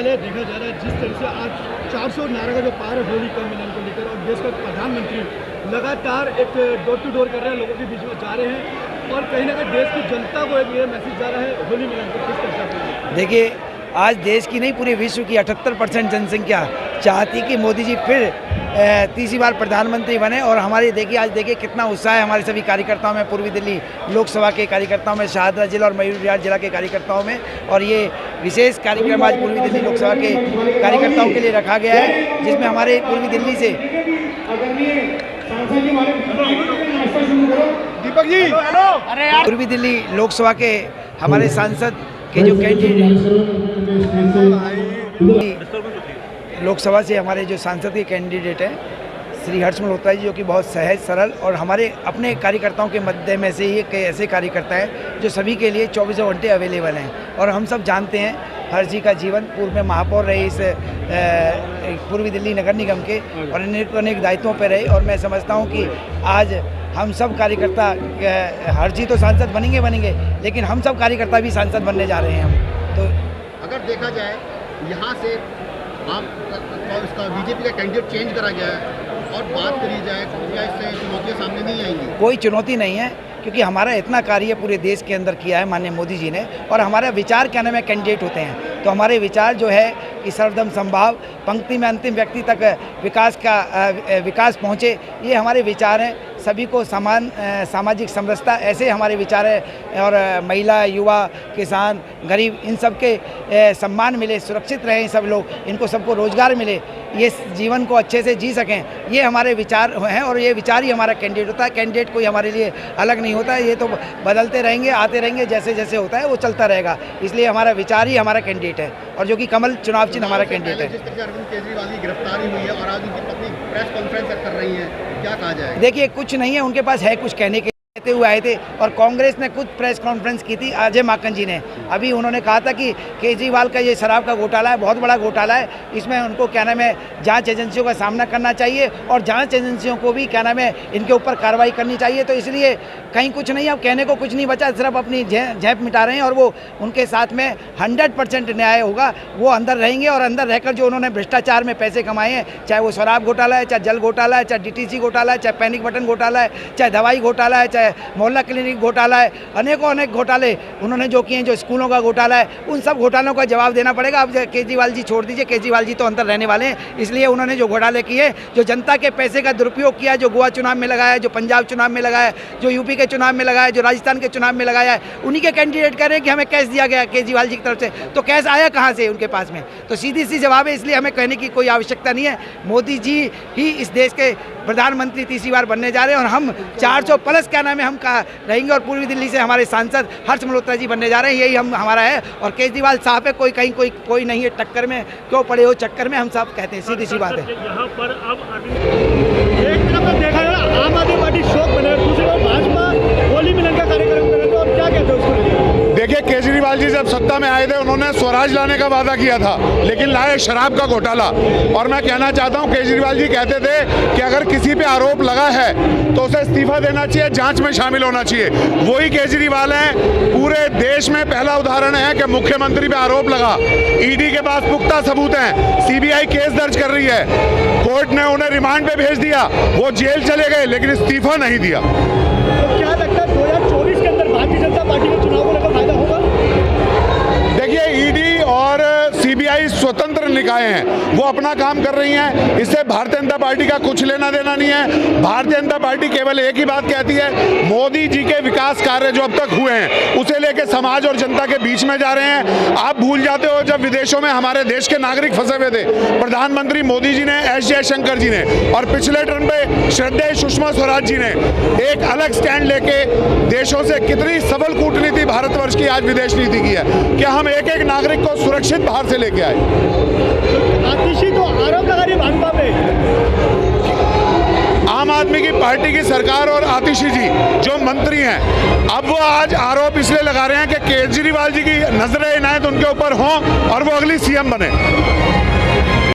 सवाल है, देखा जा रहा है जिस तरह से आज 400 नारा का जो पार है होली का मिलन को लेकर, और देश का प्रधानमंत्री लगातार एक डोर टू डोर कर रहे हैं, लोगों के बीच में जा रहे हैं और कहीं ना कहीं देश की जनता को एक ये मैसेज जा रहा है होली मिलन को किस तरह से। देखिए, आज देश की नहीं पूरे विश्व की 78% जनसंख्या चाहती कि मोदी जी फिर तीसरी बार प्रधानमंत्री बने। और हमारे देखिए आज देखिए कितना उत्साह है हमारे सभी कार्यकर्ताओं में, पूर्वी दिल्ली लोकसभा के कार्यकर्ताओं में, शाहदरा जिला और मयूर विहार जिला के कार्यकर्ताओं में। और ये विशेष कार्यक्रम आज पूर्वी दिल्ली लोकसभा के कार्यकर्ताओं के लिए रखा गया है, जिसमें हमारे पूर्वी दिल्ली से दीपक जी पूर्वी दिल्ली लोकसभा के हमारे सांसद के जो कैंडिडेट लोकसभा से हमारे जो सांसद के कैंडिडेट हैं श्री हर्ष मल्होत्रा जी, जो कि बहुत सहज सरल और हमारे अपने कार्यकर्ताओं के मध्य में से ही कई ऐसे कार्यकर्ता हैं जो सभी के लिए 24 घंटे अवेलेबल हैं। और हम सब जानते हैं हर्ष जी का जीवन पूर्व में महापौर रहे इस पूर्वी दिल्ली नगर निगम के, और अनेक दायित्वों पर रहे। और मैं समझता हूँ कि आज हम सब कार्यकर्ता, हर्ष जी तो सांसद बनेंगे, लेकिन हम सब कार्यकर्ता भी सांसद बनने जा रहे हैं। हम तो अगर देखा जाए यहाँ से आप इसका बीजेपी का कैंडिडेट चेंज करा गया है और बात करी जाए क्या इससे चुनौतियाँ सामने नहीं आएंगी? कोई चुनौती नहीं है, क्योंकि हमारा इतना कार्य पूरे देश के अंदर किया है माननीय मोदी जी ने। और हमारा विचार क्या नाम है कैंडिडेट होते हैं, तो हमारे विचार जो है कि सर्वधर्म समभाव, पंक्ति में अंतिम व्यक्ति तक विकास पहुँचे, ये हमारे विचार हैं। सभी को समान सामाजिक समरसता, ऐसे हमारे विचार है। और महिला, युवा, किसान, गरीब, इन सब के सम्मान मिले, सुरक्षित रहें सब लोग, इनको सबको रोजगार मिले, ये जीवन को अच्छे से जी सकें, ये हमारे विचार हैं। और ये विचार ही हमारा कैंडिडेट होता है। कैंडिडेट कोई हमारे लिए अलग नहीं होता है, ये तो बदलते रहेंगे, आते रहेंगे, जैसे जैसे होता है वो चलता रहेगा। इसलिए हमारा विचार ही हमारा कैंडिडेट है, और जो कि कमल चुनाव चिन्ह हमारा कैंडिडेट है। जिस तरह से अरविंद केजरीवाल की गिरफ्तारी हुई है और आज उनकी पत्नी प्रेस कॉन्फ्रेंस कर रही है, क्या कहा जाए? देखिए, कुछ नहीं है उनके पास, है कुछ कहने के कहते हुए आए थे। और कांग्रेस ने खुद प्रेस कॉन्फ्रेंस की थी, अजय माकन जी ने। अभी उन्होंने कहा था कि केजरीवाल का ये शराब का घोटाला है, बहुत बड़ा घोटाला है, इसमें उनको क्या नाम है जांच एजेंसियों का सामना करना चाहिए, और जांच एजेंसियों को भी क्या नाम है इनके ऊपर कार्रवाई करनी चाहिए। तो इसलिए कहीं कुछ नहीं, अब कहने को कुछ नहीं बचा, सिर्फ अपनी झेप मिटा रहे हैं। और वो उनके साथ में 100% न्याय होगा, वो अंदर रहेंगे। और अंदर रहकर जो उन्होंने भ्रष्टाचार में पैसे कमाए हैं, चाहे वो शराब घोटाला है, चाहे जल घोटाला है, चाहे DTC घोटाला है, चाहे पैनिक बटन घोटाला है, चाहे दवाई घोटाला है, चाहे मोहल्ला क्लिनिक घोटाला है, अनेक घोटाले उन्होंने जो किए हैं, जो स्कूलों का घोटाला है, उन सब घोटालों का जवाब देना पड़ेगा। अब केजरीवाल जी छोड़ दीजिए, केजरीवाल जी तो अंदर रहने वाले हैं। इसलिए उन्होंने जो घोटाले किए, जो जनता के पैसे का दुरुपयोग किया, जो गोवा चुनाव में लगाया, जो पंजाब चुनाव में लगाया, जो यूपी के चुनाव में लगाया, जो राजस्थान के चुनाव में लगाया है, उन्हीं के कैंडिडेट कह रहे हैं कि हमें कैश दिया गया केजरीवाल जी की तरफ से। तो कैश आया कहाँ से उनके पास में? तो सीधी सी जवाब है, इसलिए हमें कहने की कोई आवश्यकता नहीं है। मोदी जी ही इस देश के प्रधानमंत्री तीसरी बार बनने जा रहे हैं, और हम 400 प्लस क्या नाम है हम रहेंगे। और पूर्वी दिल्ली से हमारे सांसद हर्ष मल्होत्रा जी बनने जा रहे हैं, यही हमारा है। और केजरीवाल साहब है, कोई नहीं है टक्कर में, क्यों पड़े हो चक्कर में, हम सब कहते हैं, सीधी सी बात है। यहाँ पर अब एक तरफ देखा जाए आम आदमी पार्टी शोक बने, दूसरी ओर भाजपा होली मिलन का कार्यक्रम कर रहे थे, और क्या कहते हैं उसको? देखिए, केजरीवाल जी जब सत्ता में आए थे उन्होंने स्वराज लाने का वादा किया था, लेकिन लाए शराब का घोटाला। और मैं कहना चाहता हूं, केजरीवाल जी कहते थे कि अगर किसी पे आरोप लगा है तो उसे इस्तीफा देना चाहिए, जांच में शामिल होना चाहिए। वही केजरीवाल हैं, पूरे देश में पहला उदाहरण है कि मुख्यमंत्री पे आरोप लगा, ईडी के पास पुख्ता सबूत हैं, CBI केस दर्ज कर रही है, कोर्ट ने उन्हें रिमांड पे भेज दिया, वो जेल चले गए, लेकिन इस्तीफा नहीं दिया। तो क्या लगता है 2024 के अंदर भारतीय जनता पार्टी को चुनाव को लेकर फायदा होगा? देखिए, ईडी और CBI स्वतंत्र निकाय हैं, वो अपना काम कर रही हैं, इससे भारतीय जनता पार्टी का कुछ लेना देना नहीं है। भारतीय जनता पार्टी केवल एक ही बात कहती है, मोदी जी के विकास कार्य जो अब तक हुए हैं उसे लेके समाज और जनता के बीच में जा रहे हैं। आप भूल जाते हो जब विदेशों में हमारे देश के नागरिक फंसे हुए थे, प्रधानमंत्री मोदी जी ने, S जयशंकर जी ने, और पिछले टर्म पे श्रद्धेय सुषमा स्वराज जी ने एक अलग स्टैंड लेके देशों से कितनी सबल कूटनीति भारतवर्ष की आज विदेश नीति की है, क्या हम एक एक नागरिक को सुरक्षित बाहर से लेके आए। आतिशी तो आरोप लगा रही भाजपा पे, आम आदमी की पार्टी की सरकार और आतिशी जी जो मंत्री हैं, अब वो आज आरोप इसलिए लगा रहे हैं कि केजरीवाल जी की नजर इनायत उनके ऊपर हो और वो अगली CM बने।